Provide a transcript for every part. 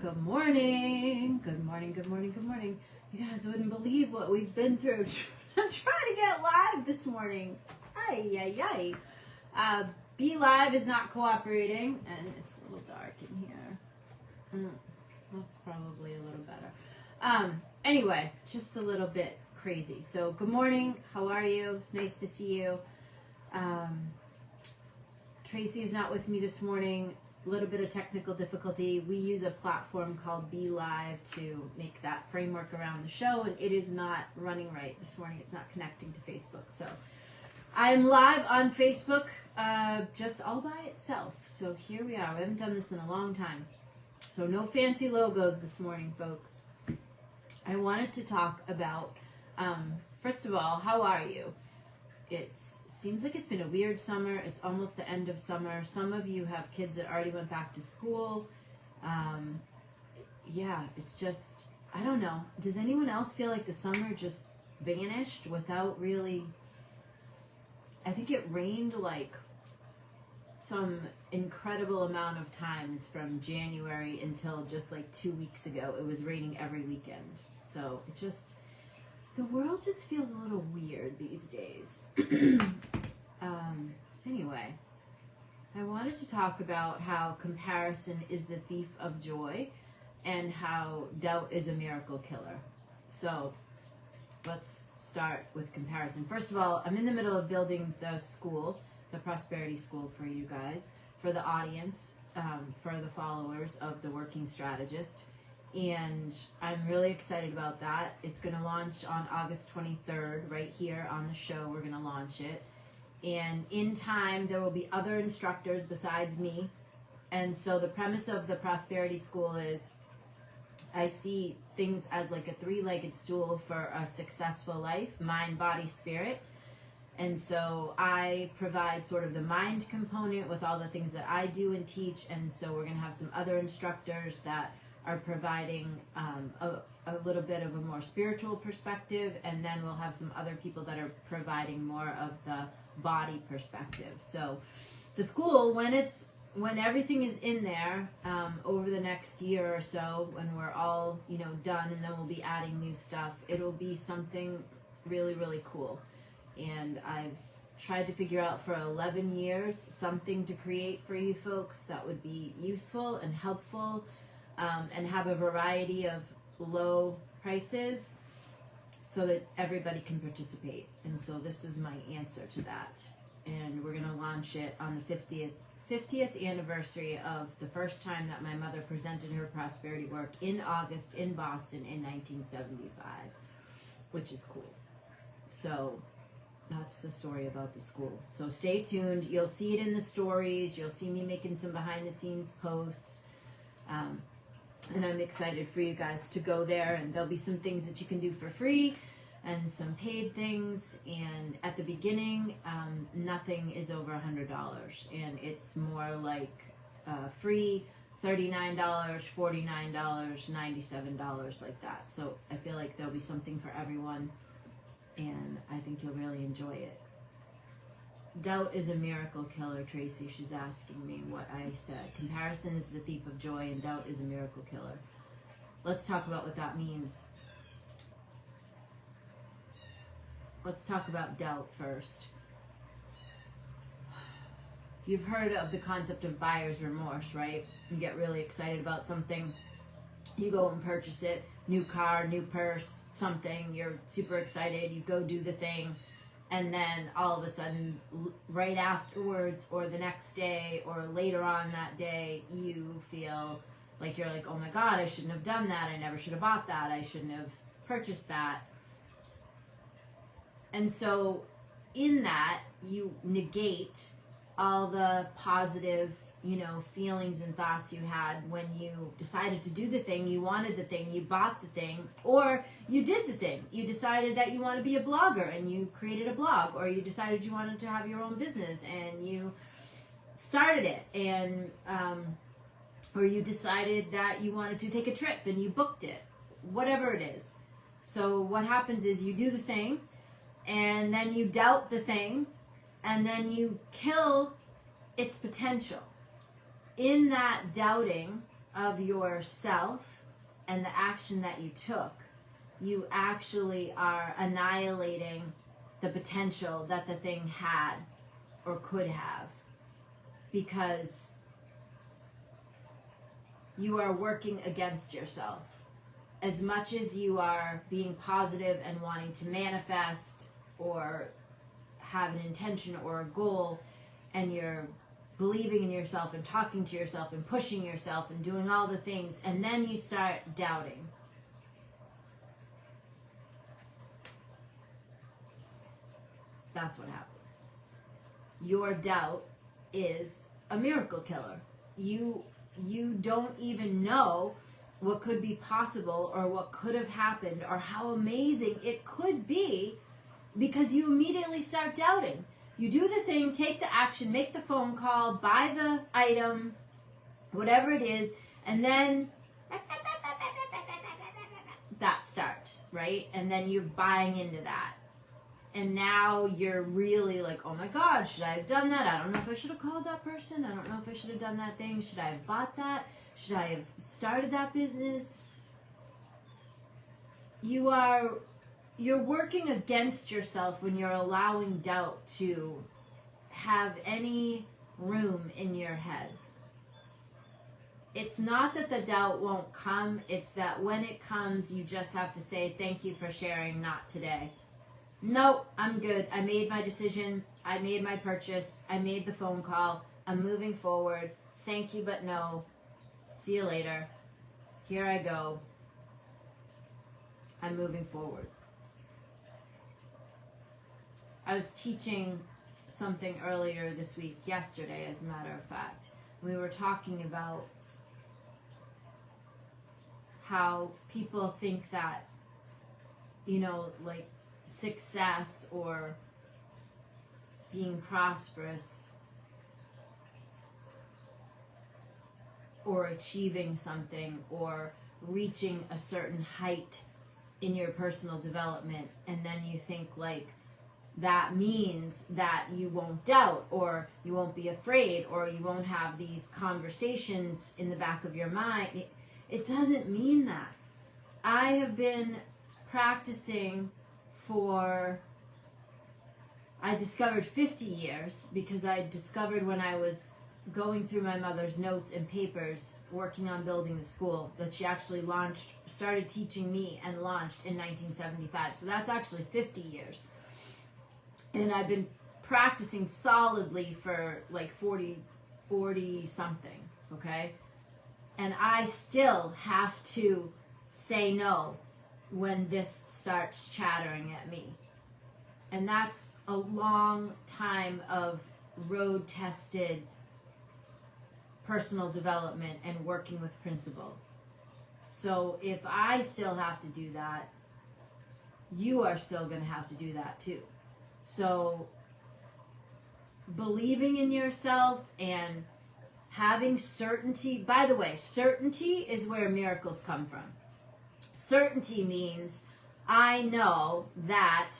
Good morning. Good morning, good morning, good morning. You guys wouldn't believe what we've been through trying to get live this morning. Be Live is not cooperating, and it's a little dark in here. That's probably a little better. Anyway, just a little bit crazy. So good morning. How are you? It's nice to see you. Tracy is not with me this morning. A little bit of technical difficulty. We use a platform called Be Live to make that framework around the show, and it is not running right this morning. It's not connecting to Facebook. So I'm live on Facebook, just all by itself. So here we are. We haven't done this in a long time. So no fancy logos this morning, folks. I wanted to talk about, first of all, how are you? It seems like it's been a weird summer. It's almost the end of summer. Some of you have kids that already went back to school. Yeah, it's just, I don't know. Does anyone else feel like the summer just vanished without really, I think it rained like some incredible amount of times from January until just like 2 weeks ago. It was raining every weekend. So it just, the world just feels a little weird these days. Anyway, I wanted to talk about how comparison is the thief of joy and how doubt is a miracle killer. So let's start with comparison. First of all, I'm in the middle of building the school, the Prosperity School for you guys, for the audience, for the followers of The Working Strategist. And I'm really excited about that. It's going to launch on August 23rd, right here on the show. We're going to launch it. And in time, there will be other instructors besides me. And so the premise of the Prosperity School is I see things as like a three-legged stool for a successful life, mind, body, spirit. And so I provide sort of the mind component with all the things that I do and teach. And so we're going to have some other instructors that are providing a little bit of a more spiritual perspective, and then we'll have some other people that are providing more of the body perspective. So the school, when everything is in there, over the next year or so, when we're all done, and then we'll be adding new stuff, it'll be something really, really cool. And I've tried to figure out for 11 years something to create for you folks that would be useful and helpful, and have a variety of low prices so that everybody can participate. And so this is my answer to that. And we're going to launch it on the 50th anniversary of the first time that my mother presented her prosperity work in August in Boston in 1975, which is cool. So that's the story about the school. So stay tuned. You'll see it in the stories. You'll see me making some behind the scenes posts. And I'm excited for you guys to go there, and there'll be some things that you can do for free and some paid things. And at the beginning, nothing is over $100, and it's more like free $39, $49, $97, like that. So I feel like there'll be something for everyone, and I think you'll really enjoy it. Doubt is a miracle killer, Tracy. She's asking me what I said. Comparison is the thief of joy, and doubt is a miracle killer. Let's talk about what that means. Let's talk about doubt first. You've heard of the concept of buyer's remorse, right? You get really excited about something. You go and purchase it. New car, new purse, something. You're super excited. You go do the thing. And then all of a sudden, right afterwards, or the next day, or later on that day, you feel like you're like, oh my God, I shouldn't have done that. I never should have bought that. I shouldn't have purchased that. And so in that, you negate all the positive, feelings and thoughts you had when you decided to do the thing, you wanted the thing, you bought the thing, or you did the thing. You decided that you want to be a blogger and you created a blog, or you decided you wanted to have your own business and you started it, and or you decided that you wanted to take a trip and you booked it, whatever it is. So what happens is you do the thing, and then you doubt the thing, and then you kill its potential. In that doubting, of yourself and the action that you took, you actually are annihilating the potential that the thing had or could have, because you are working against yourself. As much as you are being positive and wanting to manifest or have an intention or a goal, and you're believing in yourself and talking to yourself and pushing yourself and doing all the things, and then you start doubting. That's what happens. Your doubt is a miracle killer. You don't even know what could be possible or what could have happened or how amazing it could be, because you immediately start doubting. You do the thing, take the action, make the phone call, buy the item, whatever it is, and then that starts, right? And then you're buying into that. And now you're really like, oh my God, should I have done that? I don't know if I should have called that person. I don't know if I should have done that thing. Should I have bought that? Should I have started that business? You're working against yourself when you're allowing doubt to have any room in your head. It's not that the doubt won't come. It's that when it comes, you just have to say, thank you for sharing, not today. Nope, I'm good. I made my decision. I made my purchase. I made the phone call. I'm moving forward. Thank you, but no. See you later. Here I go. I'm moving forward. I was teaching something earlier this week, yesterday as a matter of fact. We were talking about how people think that, like success or being prosperous or achieving something or reaching a certain height in your personal development, and then you think like that means that you won't doubt or you won't be afraid or you won't have these conversations in the back of your mind. It doesn't mean that. I have been practicing I discovered 50 years, because I discovered when I was going through my mother's notes and papers working on building the school that she actually started teaching me and launched in 1975. So that's actually 50 years. And I've been practicing solidly for like 40 something, okay? And I still have to say no when this starts chattering at me. And that's a long time of road-tested personal development and working with principle. So if I still have to do that, you are still going to have to do that too. So believing in yourself and having certainty. By the way, certainty is where miracles come from. Certainty means I know that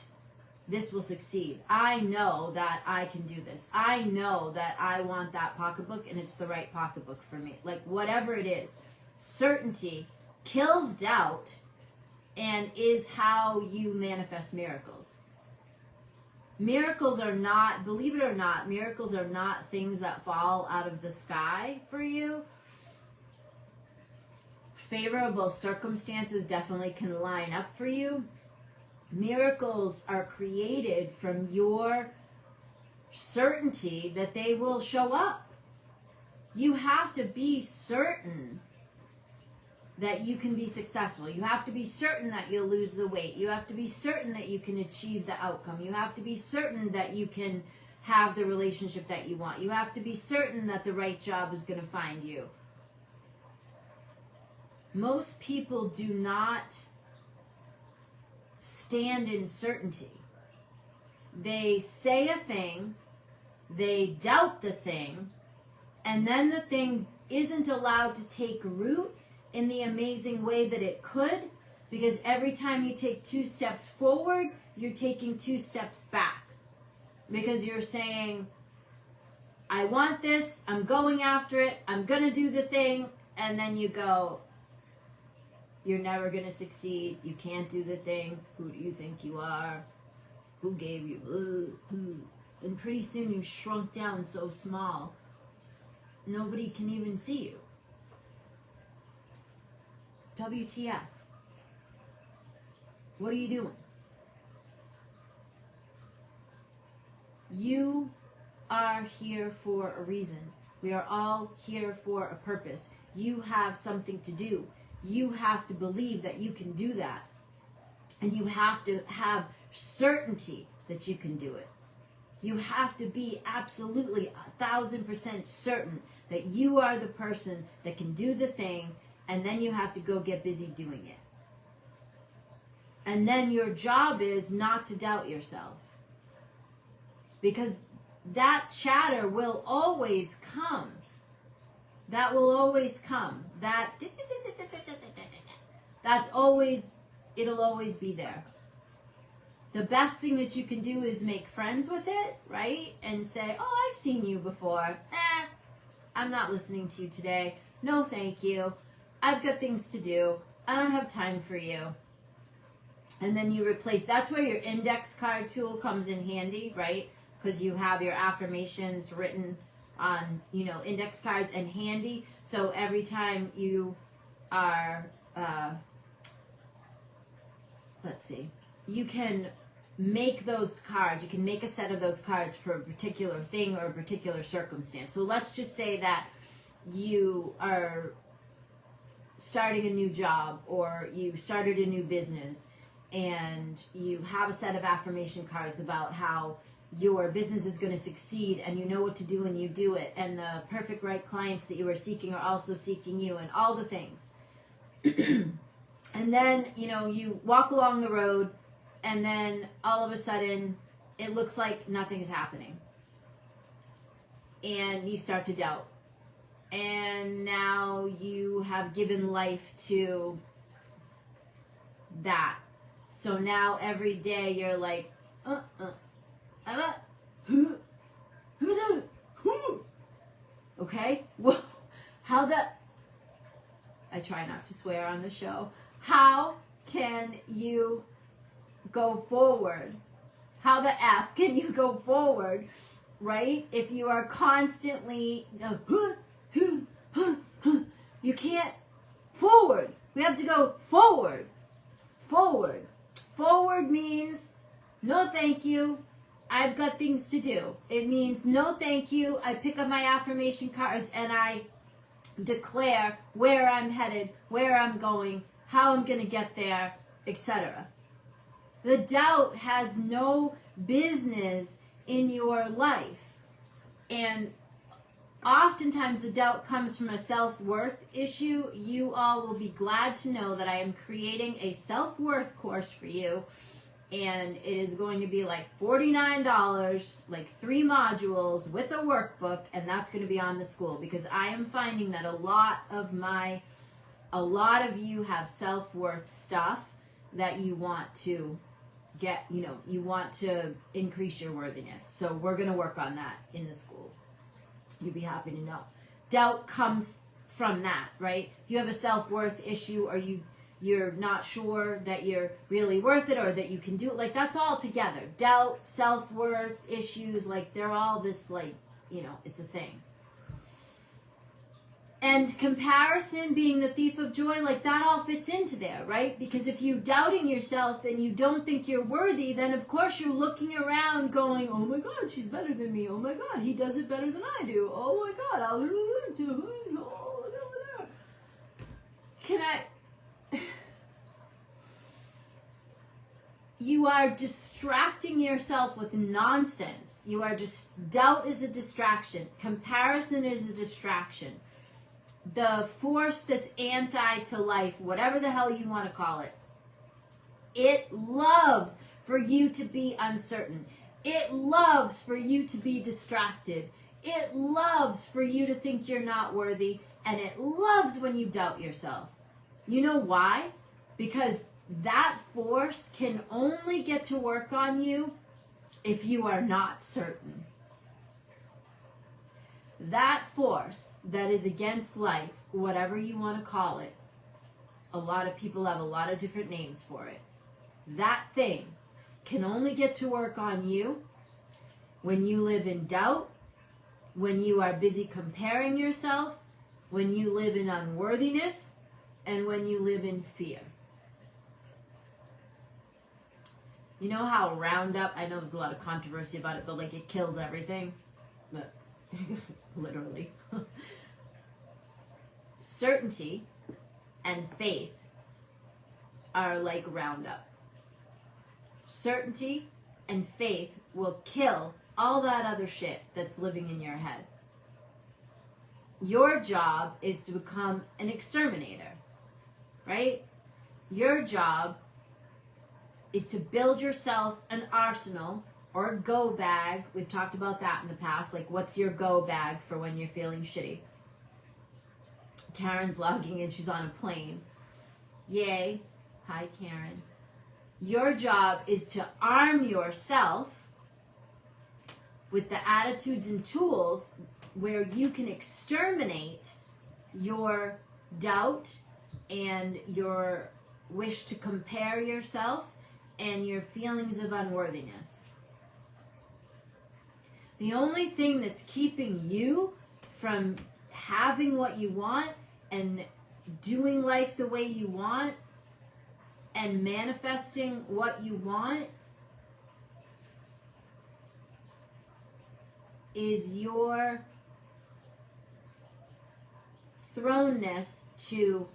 this will succeed. I know that I can do this. I know that I want that pocketbook and it's the right pocketbook for me. Like whatever it is, certainty kills doubt and is how you manifest miracles. Miracles are not, believe it or not, miracles are not things that fall out of the sky for you. Favorable circumstances definitely can line up for you. Miracles are created from your certainty that they will show up. You have to be certain that you can be successful. You have to be certain that you'll lose the weight. You have to be certain that you can achieve the outcome. You have to be certain that you can have the relationship that you want. You have to be certain that the right job is going to find you. Most people do not stand in certainty. They say a thing, they doubt the thing, and then the thing isn't allowed to take root in the amazing way that it could, because every time you take 2 steps forward, you're taking 2 steps back. Because you're saying, I want this, I'm going after it, I'm going to do the thing, and then you go, you're never going to succeed. You can't do the thing. Who do you think you are? Who gave you? And pretty soon you shrunk down so small, nobody can even see you. WTF? What are you doing? You are here for a reason. We are all here for a purpose. You have something to do. You have to believe that you can do that. And you have to have certainty that you can do it. You have to be absolutely 1,000% certain that you are the person that can do the thing, and then you have to go get busy doing it. And then your job is not to doubt yourself. Because that chatter will always come. That will always come. That's always, it'll always be there. The best thing that you can do is make friends with it, right? And say, oh, I've seen you before. I'm not listening to you today. No, thank you. I've got things to do. I don't have time for you. And then you replace, that's where your index card tool comes in handy, right? Because you have your affirmations written on, index cards and handy. So every time you are, you can make those cards. You can make a set of those cards for a particular thing or a particular circumstance. So let's just say that you are starting a new job or you started a new business and you have a set of affirmation cards about how your business is going to succeed and you know what to do and you do it, and the perfect right clients that you are seeking are also seeking you, and all the things. And then, you walk along the road and then all of a sudden it looks like nothing is happening. And you start to doubt. And now you have given life to that. So now every day you're like, okay? Well, I try not to swear on the show. How can you go forward? How the F can you go forward, right? If you are constantly, you can't forward. We have to go forward. Forward. Forward means no thank you. I've got things to do. It means no thank you. I pick up my affirmation cards and I declare where I'm headed, where I'm going, how I'm going to get there, etc. The doubt has no business in your life. And oftentimes the doubt comes from a self-worth issue. You all will be glad to know that I am creating a self-worth course for you. And it is going to be like $49, like 3 modules with a workbook, and that's going to be on the school, because I am finding that a lot of you have self-worth stuff that you want to get, you want to increase your worthiness. So we're going to work on that in the school. You'd be happy to know. Doubt comes from that, right? If you have a self-worth issue, or you're not sure that you're really worth it or that you can do it, like that's all together. Doubt, self-worth issues, like they're all this, like, it's a thing. And comparison being the thief of joy, like that all fits into there, right? Because if you're doubting yourself and you don't think you're worthy, then of course you're looking around going, oh my God, she's better than me. Oh my God, he does it better than I do. Oh my God, I'll do it. Oh, look over there. You are distracting yourself with nonsense. Doubt is a distraction. Comparison is a distraction. The force that's anti to life, whatever the hell you want to call it, it loves for you to be uncertain. It loves for you to be distracted. It loves for you to think you're not worthy. And it loves when you doubt yourself. You know why? Because that force can only get to work on you if you are not certain. that force that is against life, whatever you want to call it, a lot of people have a lot of different names for it, that thing can only get to work on you when you live in doubt, when you are busy comparing yourself, when you live in unworthiness, and when you live in fear. You know how Roundup, I know there's a lot of controversy about it, but like it kills everything? But literally. Certainty and faith are like Roundup. Certainty and faith will kill all that other shit that's living in your head. Your job is to become an exterminator, right? Your job is to build yourself an arsenal or a go bag. We've talked about that in the past. Like, what's your go bag for when you're feeling shitty? Karen's logging in. She's on a plane. Yay. Hi, Karen. Your job is to arm yourself with the attitudes and tools where you can exterminate your doubt and your wish to compare yourself and your feelings of unworthiness. The only thing that's keeping you from having what you want and doing life the way you want and manifesting what you want is your thrownness to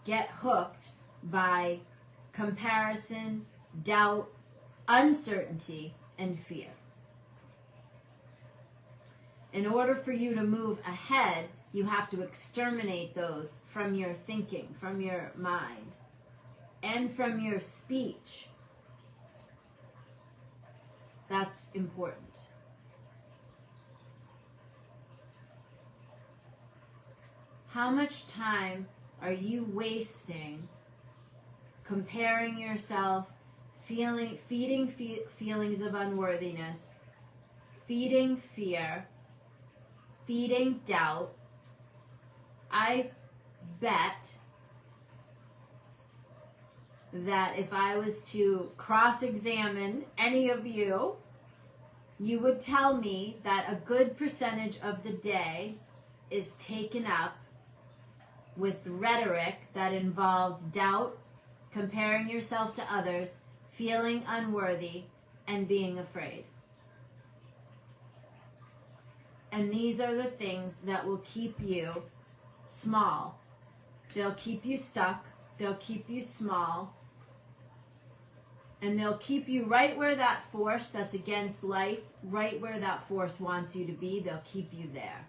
get hooked by comparison, doubt, uncertainty, and fear. In order for you to move ahead, you have to exterminate those from your thinking, from your mind, and from your speech. That's important. How much time are you wasting comparing yourself, feeding feelings of unworthiness, feeding fear, feeding doubt? I bet that if I was to cross-examine any of you, you would tell me that a good percentage of the day is taken up with rhetoric that involves doubt, comparing yourself to others, feeling unworthy, and being afraid. And these are the things that will keep you small. They'll keep you stuck. They'll keep you small. And they'll keep you right where that force that's against life, right where that force wants you to be, they'll keep you there.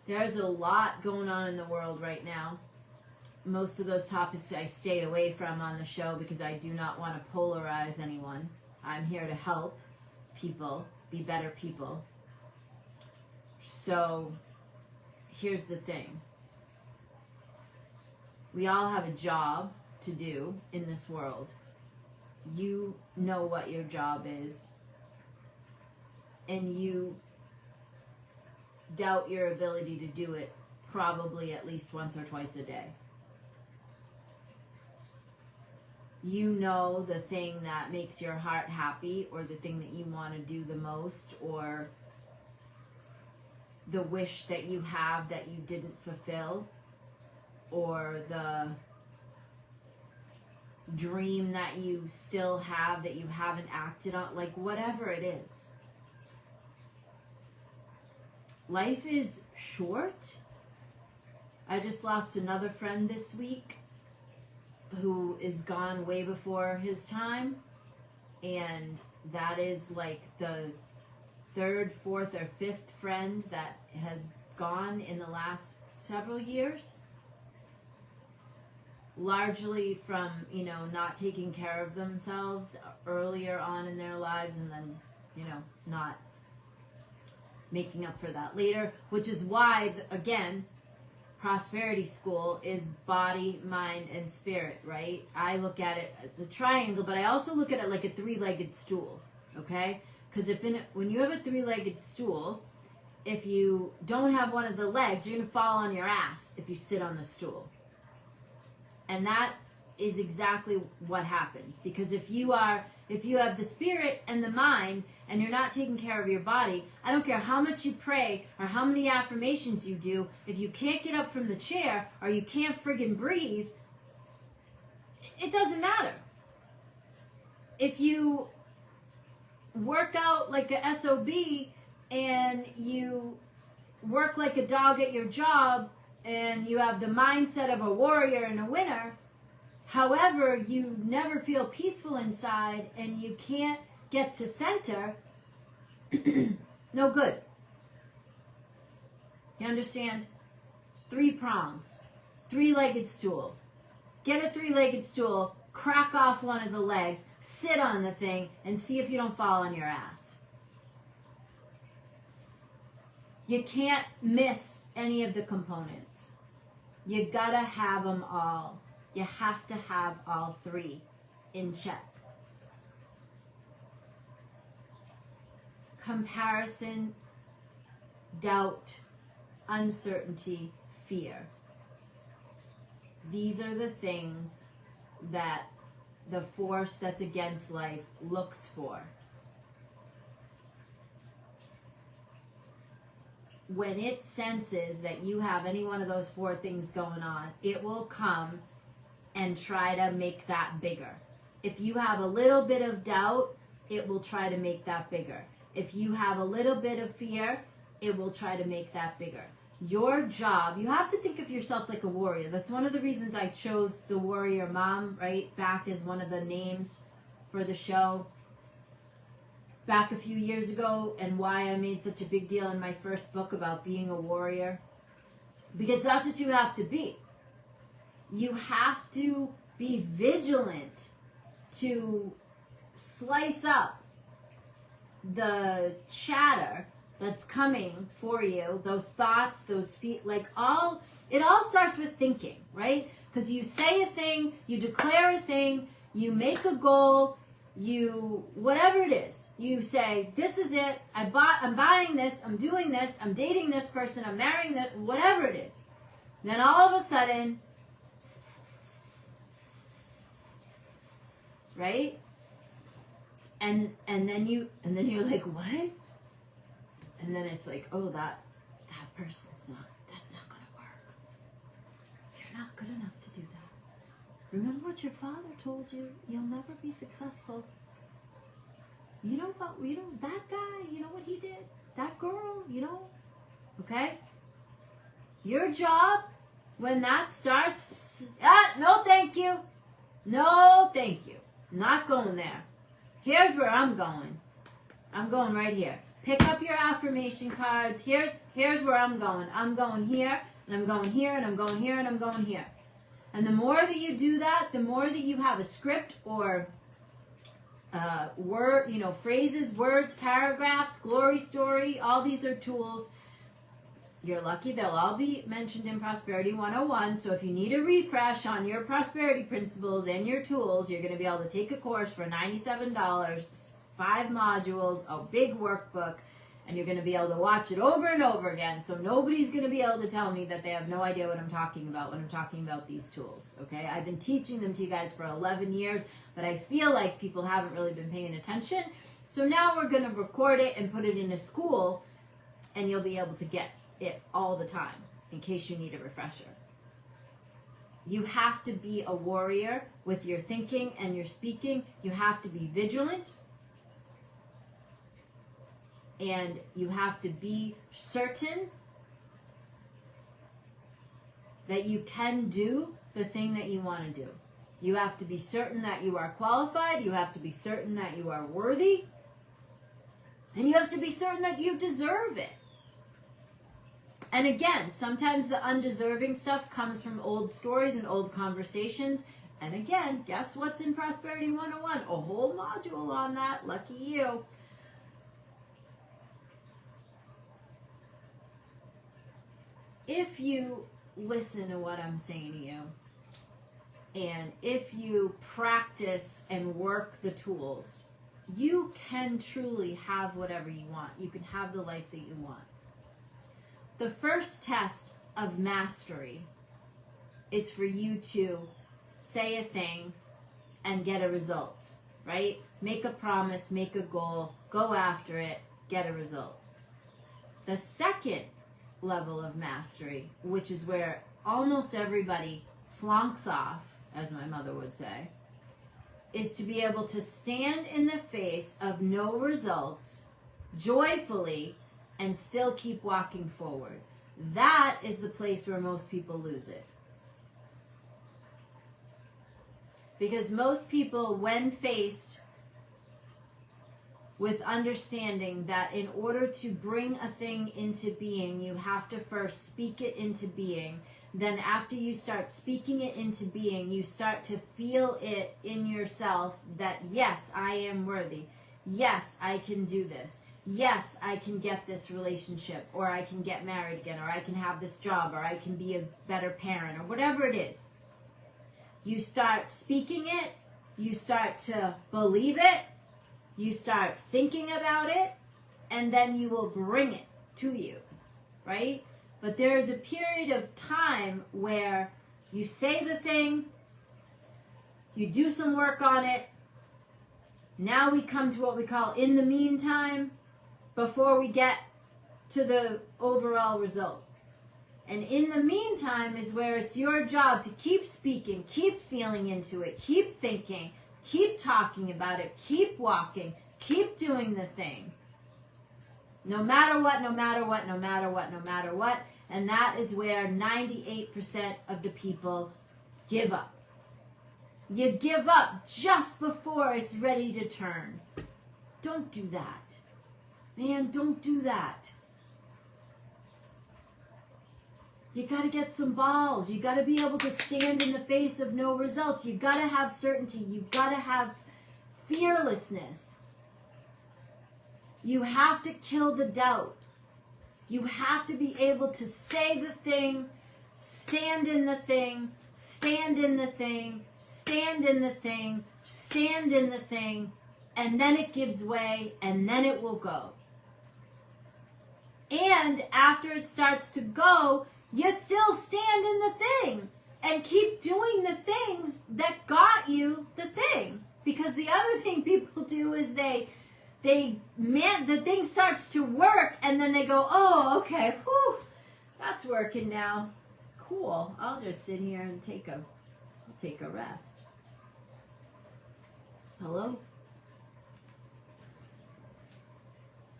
There's a lot going on in the world right now. Most of those topics I stay away from on the show because I do not want to polarize anyone. I'm here to help people be better people. So here's the thing. We all have a job to do in this world. You know what your job is. And you doubt your ability to do it probably at least once or twice a day. You know the thing that makes your heart happy, or the thing that you want to do the most, or the wish that you have that you didn't fulfill, or the dream that you still have that you haven't acted on, like whatever it is. Life is short. I just lost another friend this week who is gone way before his time, and that is like the third, fourth, or fifth friend that has gone in the last several years, largely from, not taking care of themselves earlier on in their lives, and then, not making up for that later, which is why, again, prosperity school is body, mind, and spirit, right? I look at it as a triangle, but I also look at it like a three-legged stool, okay? Because when you have a three-legged stool, if you don't have one of the legs, you're going to fall on your ass if you sit on the stool. And that is exactly what happens. Because if you have the spirit and the mind and you're not taking care of your body, I don't care how much you pray or how many affirmations you do, if you can't get up from the chair or you can't friggin' breathe, it doesn't matter. If you work out like a SOB and you work like a dog at your job and you have the mindset of a warrior and a winner, however, you never feel peaceful inside and you can't get to center, no good. You understand? 3 prongs. 3-legged stool. Get a 3-legged stool, crack off one of the legs, sit on the thing, and see if you don't fall on your ass. You can't miss any of the components. You gotta have them all. You have to have all 3 in check. Comparison, doubt, uncertainty, fear. These are the things that the force that's against life looks for. When it senses that you have any one of those 4 things going on, it will come and try to make that bigger. If you have a little bit of doubt, it will try to make that bigger. If you have a little bit of fear, it will try to make that bigger. Your job, you have to think of yourself like a warrior. That's one of the reasons I chose the warrior mom right back as one of the names for the show back a few years ago, and why I made such a big deal in my first book about being a warrior. Because that's what you have to be. You have to be vigilant to slice up the chatter that's coming for you, those thoughts, those feet, it all starts with thinking, right? Because you say a thing, you declare a thing, you make a goal, whatever it is, you say, this is it, I'm buying this, I'm doing this, I'm dating this person, I'm marrying this, whatever it is. Then all of a sudden, right? And then you're like, what? And then it's like, oh, that person's that's not gonna work. You're not good enough to do that. Remember what your father told you? You'll never be successful. You know that guy, you know what he did? That girl, okay? Your job, when that starts, no thank you. No thank you. Not going there. Here's where I'm going. I'm going right here. Pick up your affirmation cards. Here's where I'm going. I'm going here, and I'm going here, and I'm going here, and I'm going here. And the more that you do that, the more that you have a script or phrases, words, paragraphs, glory story, all these are tools. You're lucky they'll all be mentioned in Prosperity 101. So if you need a refresh on your prosperity principles and your tools, you're going to be able to take a course for $97, 5 modules, a big workbook, and you're going to be able to watch it over and over again. So nobody's going to be able to tell me that they have no idea what I'm talking about when I'm talking about these tools. Okay, I've been teaching them to you guys for 11 years, but I feel like people haven't really been paying attention. So now we're going to record it and put it in a school, and you'll be able to get it all the time in case you need a refresher. You have to be a warrior with your thinking and your speaking. You have to be vigilant. And you have to be certain that you can do the thing that you want to do. You have to be certain that you are qualified. You have to be certain that you are worthy. And you have to be certain that you deserve it. And again, sometimes the undeserving stuff comes from old stories and old conversations. And again, guess what's in Prosperity 101? A whole module on that. Lucky you. If you listen to what I'm saying to you, and if you practice and work the tools, you can truly have whatever you want. You can have the life that you want. The first test of mastery is for you to say a thing and get a result, right? Make a promise, make a goal, go after it, get a result. The second level of mastery, which is where almost everybody flunks off, as my mother would say, is to be able to stand in the face of no results joyfully and still keep walking forward. That is the place where most people lose it. Because most people, when faced with understanding that in order to bring a thing into being, you have to first speak it into being. Then after you start speaking it into being, you start to feel it in yourself that, yes, I am worthy. Yes, I can do this. Yes, I can get this relationship, or I can get married again, or I can have this job, or I can be a better parent, or whatever it is. You start speaking it, you start to believe it, you start thinking about it, and then you will bring it to you, right? But there is a period of time where you say the thing, you do some work on it. Now we come to what we call in the meantime, before we get to the overall result. And in the meantime is where it's your job to keep speaking, keep feeling into it, keep thinking, keep talking about it, keep walking, keep doing the thing. No matter what, no matter what, no matter what, no matter what. And that is where 98% of the people give up. You give up just before it's ready to turn. Don't do that. Man, don't do that. You got to get some balls. You got to be able to stand in the face of no results. You got to have certainty. You got to have fearlessness. You have to kill the doubt. You have to be able to say the thing, stand in the thing, stand in the thing, stand in the thing, stand in the thing, and then it gives way, and then it will go. And after it starts to go, you still stand in the thing and keep doing the things that got you the thing. Because the other thing people do is the thing starts to work, and then they go, oh, okay, whew, that's working now. Cool. I'll just sit here and take a rest. Hello?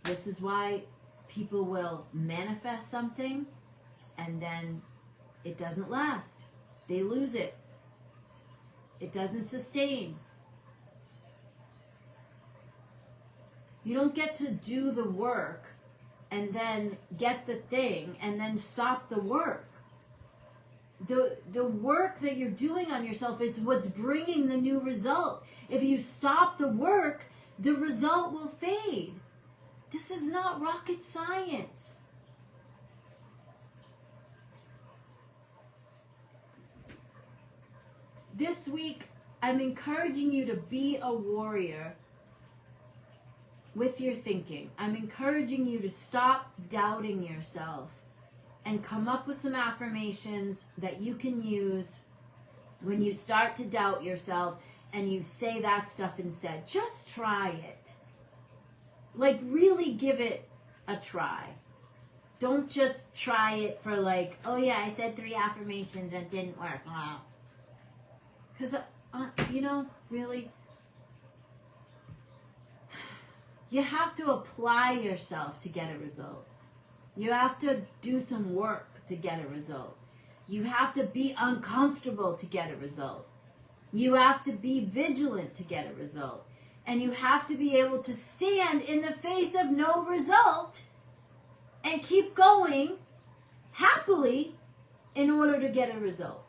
This is why people will manifest something and then it doesn't last. They lose it. It doesn't sustain. You don't get to do the work and then get the thing and then stop the work. The work that you're doing on yourself, it's what's bringing the new result. If you stop the work, the result will fade. This is not rocket science. This week, I'm encouraging you to be a warrior with your thinking. I'm encouraging you to stop doubting yourself and come up with some affirmations that you can use when you start to doubt yourself and you say that stuff instead. Just try it. Like, really give it a try. Don't just try it for like, oh yeah, I said 3 affirmations and it didn't work. Because, really, you have to apply yourself to get a result. You have to do some work to get a result. You have to be uncomfortable to get a result. You have to be vigilant to get a result. And you have to be able to stand in the face of no result and keep going happily in order to get a result.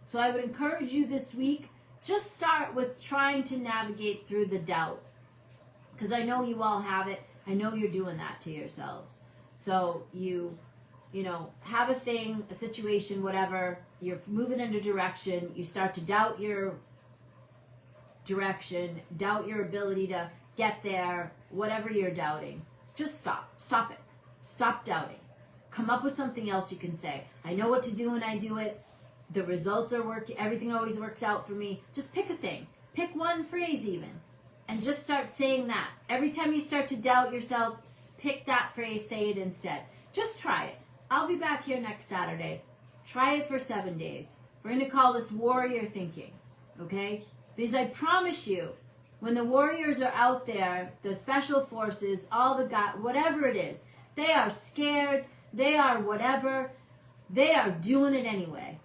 So I would encourage you this week, just start with trying to navigate through the doubt. Because I know you all have it. I know you're doing that to yourselves. So you you know, have a thing, a situation, whatever, you're moving in a direction, you start to doubt your direction, doubt your ability to get there, whatever you're doubting, just stop it, stop doubting, come up with something else you can say. I know what to do when I do it, the results are working, everything always works out for me. Just pick a thing, pick one phrase even, and just start saying that. Every time you start to doubt yourself, pick that phrase, say it instead. Just try it. I'll be back here next Saturday. Try it for 7 days. We're going to call this warrior thinking, okay? Because I promise you, when the warriors are out there, the special forces, all the guys, whatever it is, they are scared, they are whatever, they are doing it anyway.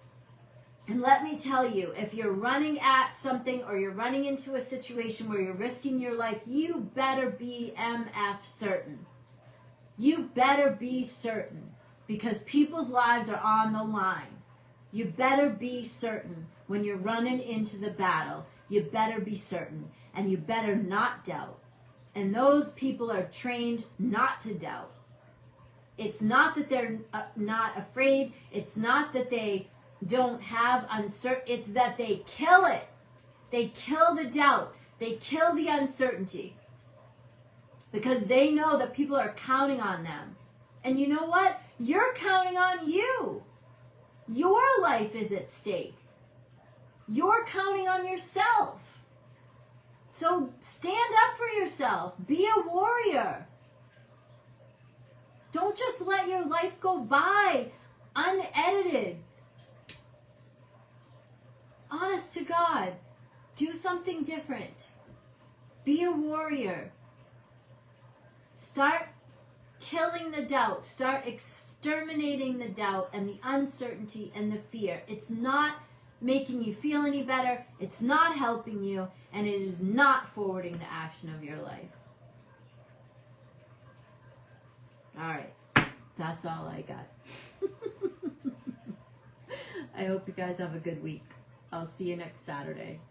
And let me tell you, if you're running at something or you're running into a situation where you're risking your life, you better be MF certain. You better be certain, because people's lives are on the line. You better be certain when you're running into the battle. You better be certain, and you better not doubt. And those people are trained not to doubt. It's not that they're not afraid. It's not that they don't have uncertainty. It's that they kill it. They kill the doubt. They kill the uncertainty. Because they know that people are counting on them. And you know what? You're counting on you. Your life is at stake. You're counting on yourself. So stand up for yourself. Be a warrior. Don't just let your life go by unedited. Honest to God. Do something different. Be a warrior. Start killing the doubt. Start exterminating the doubt and the uncertainty and the fear. It's not making you feel any better. It's not helping you. And it is not forwarding the action of your life. All right. That's all I got. I hope you guys have a good week. I'll see you next Saturday.